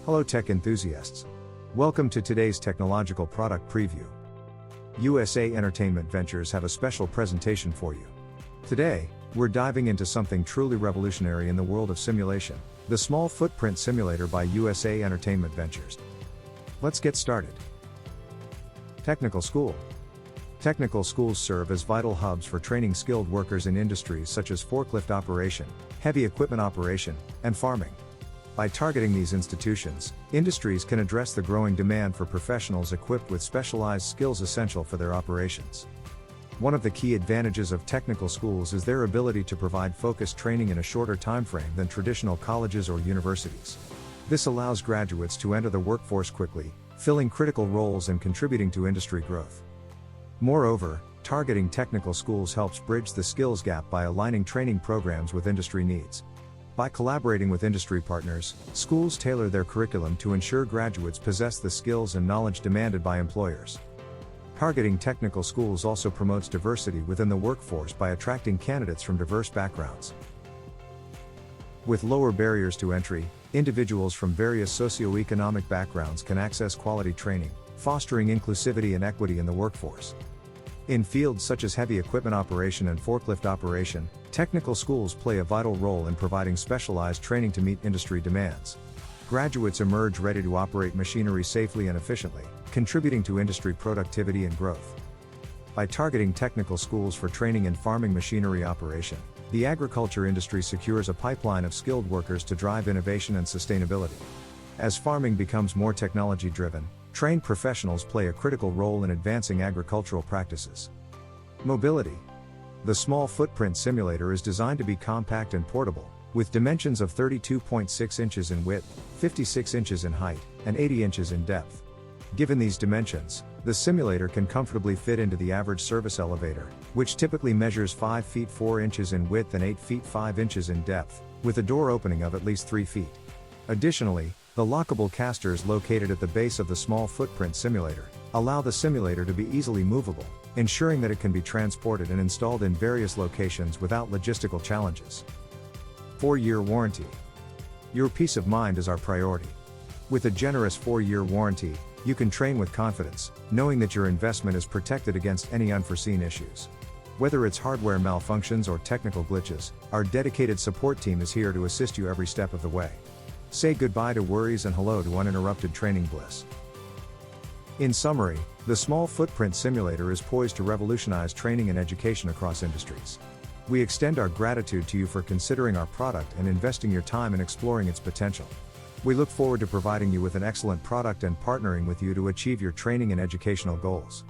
Hello tech enthusiasts. Welcome to today's technological product preview. USA Entertainment Ventures have a special presentation for you. Today, we're diving into something truly revolutionary in the world of simulation, the Small Footprint Simulator by USA Entertainment Ventures. Let's get started. Technical School. Technical schools serve as vital hubs for training skilled workers in industries such as forklift operation, heavy equipment operation, and farming. By targeting these institutions, industries can address the growing demand for professionals equipped with specialized skills essential for their operations. One of the key advantages of technical schools is their ability to provide focused training in a shorter timeframe than traditional colleges or universities. This allows graduates to enter the workforce quickly, filling critical roles and contributing to industry growth. Moreover, targeting technical schools helps bridge the skills gap by aligning training programs with industry needs. By collaborating with industry partners, schools tailor their curriculum to ensure graduates possess the skills and knowledge demanded by employers. Targeting technical schools also promotes diversity within the workforce by attracting candidates from diverse backgrounds. With lower barriers to entry, individuals from various socioeconomic backgrounds can access quality training, fostering inclusivity and equity in the workforce. In fields such as heavy equipment operation and forklift operation, technical schools play a vital role in providing specialized training to meet industry demands. Graduates emerge ready to operate machinery safely and efficiently, contributing to industry productivity and growth. By targeting technical schools for training in farming machinery operation, the agriculture industry secures a pipeline of skilled workers to drive innovation and sustainability. As farming becomes more technology-driven, trained professionals play a critical role in advancing agricultural practices. Mobility. The Small Footprint Simulator is designed to be compact and portable, with dimensions of 32.6 inches in width, 56 inches in height, and 80 inches in depth. Given these dimensions, the simulator can comfortably fit into the average service elevator, which typically measures 5 feet 4 inches in width and 8 feet 5 inches in depth, with a door opening of at least 3 feet. Additionally, the lockable casters located at the base of the Small Footprint Simulator allow the simulator to be easily movable, ensuring that it can be transported and installed in various locations without logistical challenges. 4-year warranty. Your peace of mind is our priority. With a generous 4-year warranty, you can train with confidence, knowing that your investment is protected against any unforeseen issues. Whether it's hardware malfunctions or technical glitches, our dedicated support team is here to assist you every step of the way. Say goodbye to worries and hello to uninterrupted training bliss. In summary, the Small Footprint Simulator is poised to revolutionize training and education across industries. We extend our gratitude to you for considering our product and investing your time in exploring its potential. We look forward to providing you with an excellent product and partnering with you to achieve your training and educational goals.